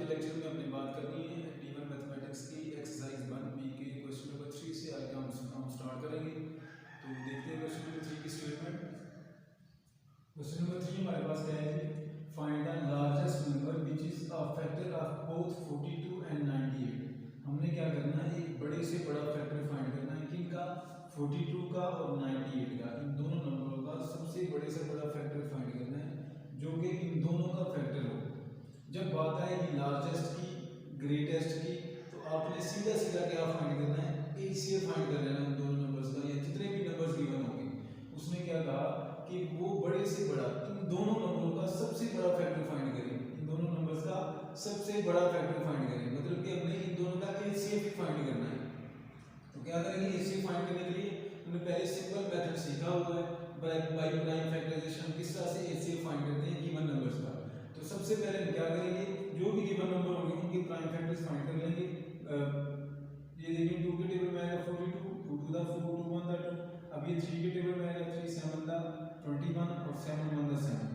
के लेक्चर में हमने बात करनी है टी1 मैथमेटिक्स की एक्सरसाइज 1 बी के क्वेश्चन नंबर 3 से आगे हम स्टार्ट करेंगे। तो देखते हैं क्वेश्चन नंबर 3 की स्टेटमेंट। क्वेश्चन नंबर 3 हमारे पास क्या है जी, find the largest number which is a factor of both 42 and 98। हमने क्या करना है, एक बड़े से बड़ा फैक्टर फाइंड करना है, किनका, 42 का और 98 का। इन दोनों नंबरों का सबसे बड़े से बड़ा फैक्टर फाइंड करना है जो कि इन दोनों का फैक्टर हो। जब बात आएगी लार्जेस्ट की, ग्रेटेस्ट की, तो आपने सीधा सीधा क्या फाइंड करना है, एचसीएफ फाइंड कर लेना उन दोनों नंबर्स का, या जितने भी नंबर्स गिवन होंगे। उसने क्या कहा कि वो बड़े से बड़ा इन दोनों नंबरों का सबसे बड़ा फैक्टर फाइंड करें, इन दोनों नंबर्स का सबसे बड़ा फैक्टर फाइंड करें, मतलब कि हमने इन दोनों का एचसीएफ फाइंड करना है। तो क्या करेंगे, एचसीएफ फाइंड करने के लिए हमने पहले सिंपल मेथड सीखा हुआ है, बाय प्राइम फैक्टराइजेशन, किस तरह से एचसीएफ फाइंड करते हैं गिवन नंबर्स का। तो सबसे पहले हम क्या करेंगे, जो भी गिवन नंबर होंगे उनके प्राइम फैक्टर्स फाइंड कर लेंगे। ये देखिए 2 के टेबल में आएगा 42, 2 टू द 4, 2 1 द 2। अब ये 3 के टेबल में आएगा 3 7 द 21 और 7 1 द 7।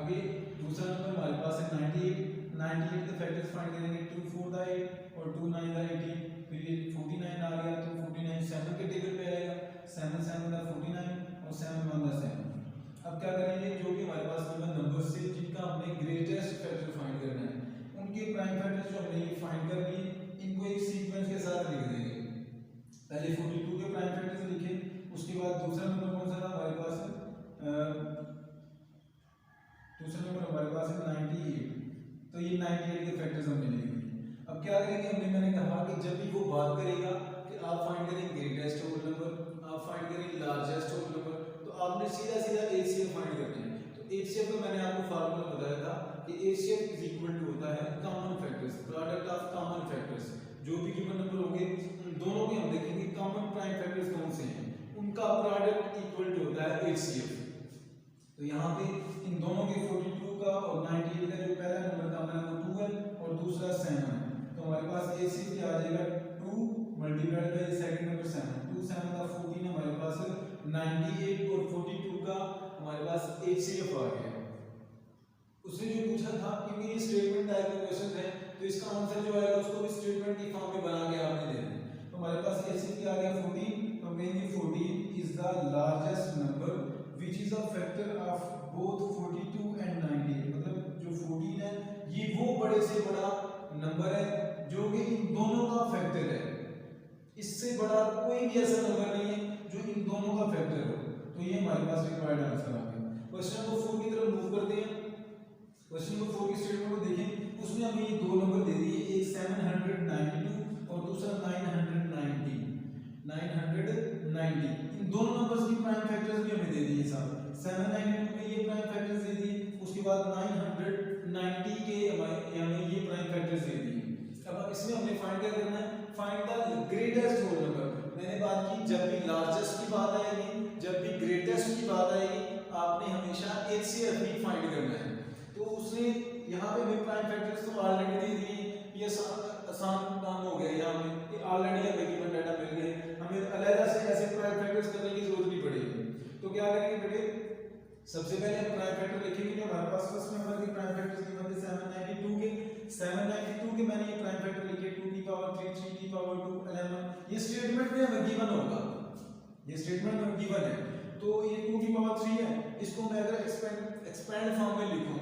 आगे दूसरा नंबर हमारे पास है 98, 98 के फैक्टर्स फाइंड करेंगे, 2 4 द 8 और 2 9 द 18। फिर ये 49 आ गया, तो 49 7 के टेबल पे आएगा, 7 7 द 49 और 7 1 द 7। अब क्या करेंगे, जो कि हमारे पास नंबर से जिनका हमने ग्रेटेस्ट फैक्टर फाइंड करना है, उनके प्राइम फैक्टर्स जो हमने ये फाइंड कर लिए, इनको एक सीक्वेंस के साथ लिख देंगे। पहले 42 के प्राइम फैक्टर्स लिखे, उसके बाद दूसरा नंबर कौन सा था हमारे पास, दूसरा नंबर हमारे पास है 98। तो ये 98 के फैक्टर्स हमने लिख दिए। अब क्या करेंगे, मैंने कहा कि जब भी वो बात करेगा कि आप फाइंड करें ग्रेटेस्ट होल नंबर, आप फाइंड करें लार्जेस्ट होल नंबर, तो आपने सीधा सीधा एचसीएफ फाइंड करना है। तो एचसीएफ का मैंने आपको फार्मूला बताया था कि एचसीएफ इज इक्वल टू होता है common factors, product of common factors. जो भी गिवन नंबर होंगे उन दोनों के हम देखेंगे कॉमन प्राइम फैक्टर्स कौन से हैं, उनका प्रोडक्ट इक्वल टू होता है एचसीएफ। तो यहाँ पे इन दोनों के 42 का और 98 का जो पहला नंबर था हमारा वो 2 है और दूसरा 7 है। तो हमारे पास एचसीएफ क्या आ जाएगा, 2 मल्टीप्लाइड बाय सेकंड नंबर 7, 2 7 का 14 हमारे पास 98 और 42 का हमारे पास एचसीएफ आ गया। उसने जो पूछा था, क्योंकि ये स्टेटमेंट टाइप का क्वेश्चन है, तो इसका आंसर जो आएगा उसको भी स्टेटमेंट की फॉर्म में बना के आपने देना है। तो हमारे पास एचसीएफ क्या आ गया 14, तो हम कहेंगे 14 is the largest number which is a factor of both 42 and 98। मतलब जो 14 है ये वो बड़े से बड़ा नंबर है जो कि इन दोनों का फैक्टर है। इससे बड़ा कोई भी ऐसा नंबर नहीं है जो इन दोनों का फैक्टर हो। तो ये हमारे पास रिक्वायर्ड आंसर आ गया। क्वेश्चन नंबर 4 की तरफ मूव करते हैं। क्वेश्चन नंबर 4 की स्टेटमेंट को देखें, उसने हमें ये दो नंबर दे दिए, एक 792 और दूसरा 990। इन दोनों नंबर्स की प्राइम फैक्टर्स भी हमें दे दिए साहब। 792 के ये प्राइम फैक्टर्स दे दिए, उसके बाद 990 के हमें ये प्राइम फैक्टर्स दे दिए। अब इसमें हमने फाइंड क्या करना है, find the greatest whole number. मैंने बात की जब भी लार्जेस्ट की बात आएगी, जब भी ग्रेटेस्ट की बात आएगी, आपने हमेशा एचसीएफ ही फाइंड करना है। तो उसने यहाँ पे हमें प्राइम फैक्टर्स तो ऑलरेडी दे दिए, ये आसान काम हो गया, यहाँ पे ये ऑलरेडी हमें गिवन डाटा मिल गए, हमें अलग से ऐसे प्राइम फैक्टर्स करने की जरूरत नहीं पड़ेगी। तो क्या करेंगे बेटे, सबसे पहले हम प्राइम फैक्टर लिखेंगे जो हमारे पास फर्स्ट नंबर के प्राइम फैक्टर्स की बात है 792 के मैंने ये प्राइम फैक्टर लिखे 2 की पावर 3, 3 की पावर 2, 11। ये स्टेटमेंट में हमें गिवन होगा, ये स्टेटमेंट में गिवन है। तो ये 2 की पावर 3 है, इसको मैं अगर एक्सपेंड फॉर्म में लिखूं,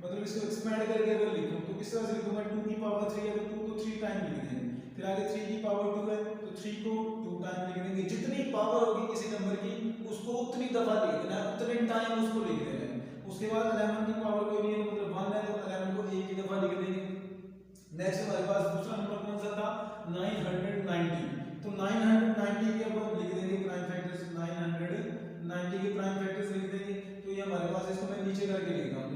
मतलब इसको एक्सपेंड करके अगर लिखूं तो किस तरह से लिखूंगा, 2 की पावर 3 है तो 2 को 3 टाइम लिख देंगे, फिर आगे 3 की पावर 2 है तो 3 को 2 टाइम लिख देंगे। जितनी पावर होगी किसी नंबर की उसको उतनी दफा लिख देना, उतने टाइम उसको लिख देना है। उसके बाद 11 की पावर कोई नहीं है, मतलब 1 है तो 11 को एक ही दफा लिख देंगे। नेक्स्ट हमारे पास दूसरा नंबर कौन सा था, 990। तो 990 के अब हम लिख देंगे प्राइम फैक्टर्स, 990 के प्राइम फैक्टर्स लिख देंगे। तो ये हमारे पास, इसको मैं नीचे करके लिखता हूँ,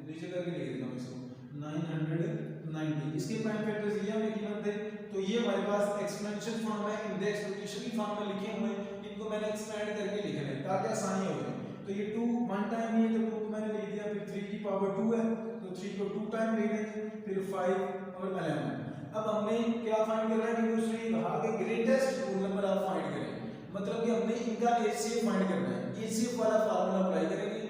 नीचे करके लिख देता हूँ इसको 990। इसके प्राइम फैक्टर्स ये हमें गिवन थे, तो ये हमारे पास एक्सपेंशन फॉर्म है, इंडेक्स नोटेशन की फॉर्म में लिखे हुए हैं, इनको मैंने एक्सपेंड करके लिख रहे हैं ताकि आसानी हो जाए। तो ये 2 1 टाइम ही है तो 2 को मैंने लिख दिया, फिर 3 की पावर 2 है तो 3 को 2 टाइम लिख देंगे, फिर 5 और 11। अब हमने क्या फाइंड करना है कि उसने कहा कि ग्रेटेस्ट होल नंबर आप फाइंड करें, मतलब कि हमने इनका एचसीएफ फाइंड करना है। एचसीएफ वाला फार्मूला अप्लाई करेंगे।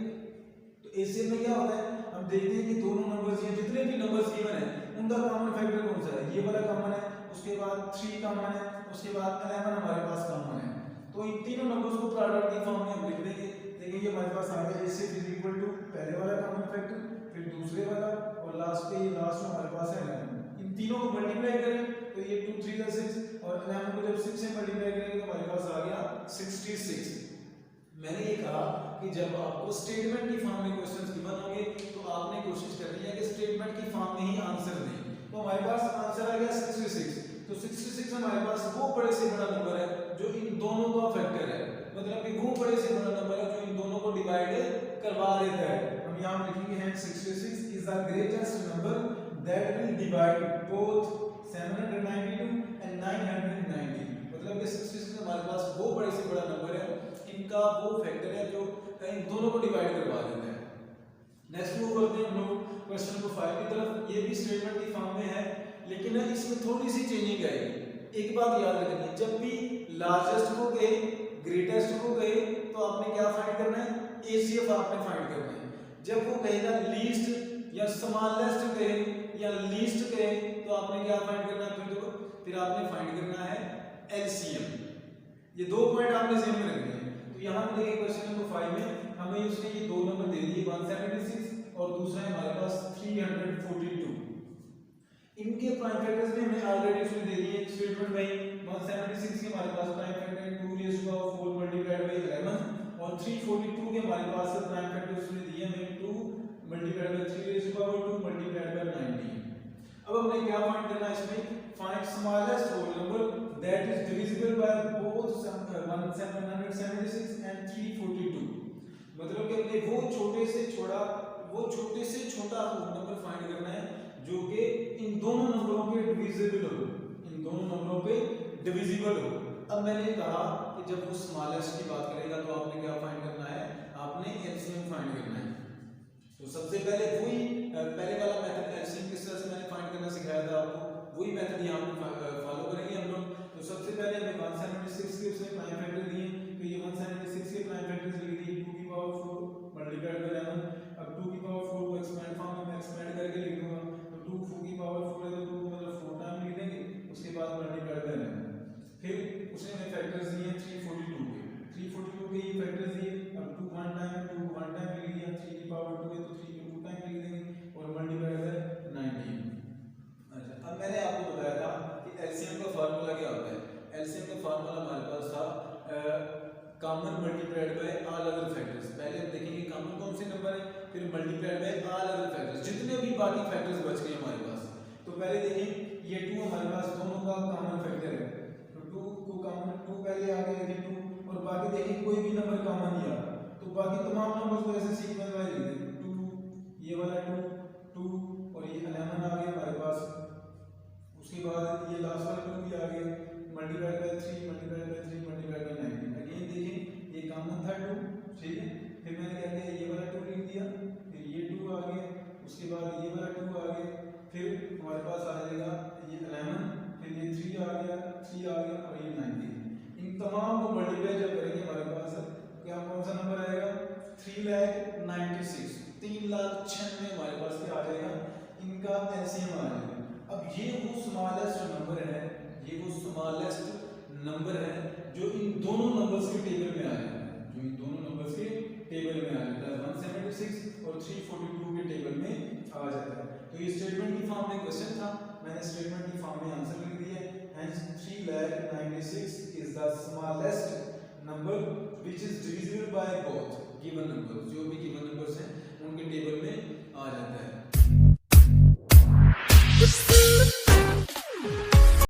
तो एचसीएफ में क्या होता है, हम देखते हैं कि दोनों नंबर्स, ये जितने भी नंबर्स गिवन है उनका बाद 3 कॉमन है, उसके बाद 11 हमारे पास कॉमन है। तो इन तीनों नंबर्स को प्रोडक्ट की फॉर्म में हम लिख देंगे। देखिए ये हमारे पास आ गया a6 इज इक्वल टू पहले वाला कॉमन फैक्टर, फिर दूसरे वाला, और लास्ट पे ये लास्ट में हमारे पास है 11। इन तीनों को मल्टीप्लाई करें तो ये 2 3 6 और 11 को जब 6 से मल्टीप्लाई करेंगे तो हमारे पास आ गया 66। मैंने ये कहा कि जब आपको स्टेटमेंट की फॉर्म में क्वेश्चंस गिवन होंगे तो आपने कोशिश करनी है कि स्टेटमेंट की फॉर्म में ही आंसर दें। तो हमारे पास आंसर आ गया 66। तो 66 हमारे पास वो बड़े से बड़ा नंबर है जो इन दोनों का फैक्टर है, मतलब कि वो बड़े से बड़ा नंबर है जो इन दोनों को डिवाइड करवा देता है। हम यहां लिखेंगे hence 66 is the greatest number that will divide both 792 and 990। मतलब कि 66 हमारे पास वो बड़े से बड़ा नंबर है, इनका वो फैक्टर है जो इन दोनों को डिवाइड करवा देता है। नेक्स्ट मूव करते हैं हम लोग क्वेश्चन नंबर 5 की तरफ। ये भी स्टेटमेंट की फॉर्म में है, लेकिन इसमें थोड़ी सी चेंजिंग आएगी। एक बात याद रखनी है, जब भी लार्जेस्ट को कहे ग्रेटेस्ट को कहे तो आपने क्या फाइंड करना है, एसीएफ आपने फाइंड करना है। जब वो कहेगा लीस्ट या स्मॉलेस्ट कहे या लीस्ट कहे तो आपने क्या फाइंड करना है, फिर आपने फाइंड करना है एलसीएम। ये दो पॉइंट आपने ध्यान में रखने हैं। तो यहां पे देखिए क्वेश्चन नंबर 5 में हमें उसने ये दो नंबर दे दिए 176 और दूसरा है हमारे पास 342। इनके प्राइम फैक्टर्स में हमें ऑलरेडी उसने दे दिए स्टेटमेंट में। 176 के हमारे पास प्राइम फैक्टर 2 मल्टीप्लाइड बाय 11 और 342 के हमारे पास प्राइम फैक्टर उसने दिए हमें 2 मल्टीप्लाइड बाय 3 मल्टीप्लाइड बाय 19। अब हमने क्या फाइंड करना है इसमें, find smallest whole number that is divisible by both 776 and 342। मतलब कि हमने वो छोटे से छोटा होल नंबर फाइंड करना है जो कि इन दोनों नंबरों पे डिविजिबल हो, इन दोनों नंबरों पे डिविजिबल हो। अब मैंने कहा कि जब वो स्मॉलेस्ट की बात करेगा तो आपने क्या फाइंड करना है, आपने एलसीएम फाइंड करना है। तो सबसे पहले वही पहले वाला मेथड एलसीएम किस तरह से मैंने फाइंड करना सिखाया था आपको, वही मेथड यहां पे फॉलो करेंगे हम लोग। तो सबसे पहले हमें 176 के उसने प्राइम फैक्टर दिए, तो ये 176 के प्राइम फैक्टर्स लिख दिए 2 की पावर 4 मल्टीप्लाइड बाय 11। अब 2 की पावर 4 को एक्सपेंड फॉर्म में एक्सपेंड करके लिख दूंगा, तो 2 की पावर 4 है तो 2 को मतलब 4 टाइम लिख देंगे, उसके बाद मल्टीप्लाइड बाय 11। फिर उसने हमें फैक्टर्स दिए 342 के, 342 के ये फैक्टर्स दिए। अब 2 वन टाइम है, 2 वन टाइम लिख दिया, 3 की पावर 2 है तो 3 को 2 टाइम लिख देंगे और मल्टीप्लाइड बाय 19। अच्छा, अब मैंने आपको बताया था कि एलसीएम का फार्मूला क्या होता है। एलसीएम का फार्मूला हमारे पास था common multiplied by all other factors. पहले हम देखेंगे कॉमन कौन से नंबर है, फिर multiplied by all other factors, जितने भी बाकी फैक्टर्स बच गए हमारे पास। तो पहले देखिए ये 2 हमारे पास दोनों का कॉमन फैक्टर है, तो 2 को कॉमन 2 पहले आ गया देखिए 2, और बाकी देखिए कोई भी नंबर कॉमन नहीं आ, तो बाकी तमाम नंबर्स को ऐसे सीक्वेंस वाइज लिख देंगे। 2 ये वाला 2 और ये 11 आ गया हमारे पास, उसके बाद ये लास्ट वाला 2 भी आ गया, multiplied by 3 multiplied by 3 multiplied by 19। Again देखिए ये कॉमन था 2, ठीक है। फिर मैंने क्या किया, ये वाला 2 लिख दिया, फिर ये 2 आ गया, उसके बाद ये वाला 2 आ गया, फिर हमारे पास आ जाएगा ये 11, फिर ये 3 आ गया और ये 19। इन तमाम को मल्टीप्लाई जब करेंगे हमारे पास क्या कौन सा नंबर आएगा, 3,96,000 3,96,000 हमारे पास क्या आ जाएगा, इनका एलसीएम आ जाएगा। अब ये वो स्मॉलेस्ट नंबर है, ये वो स्मॉलेस्ट नंबर है जो इन दोनों नंबर्स के टेबल में आ जाता है, जो इन दोनों नंबर्स के टेबल में आ जाता है, 176 और 342 के टेबल में आ जाता है। तो ये स्टेटमेंट की फॉर्म में क्वेश्चन था, मैंने स्टेटमेंट की फॉर्म में आंसर लिख दिया है। Hence 3,96,000 is the smallest number which is divisible by both given numbers। जो भी given numbers हैं उनके टेबल में आ जाता है।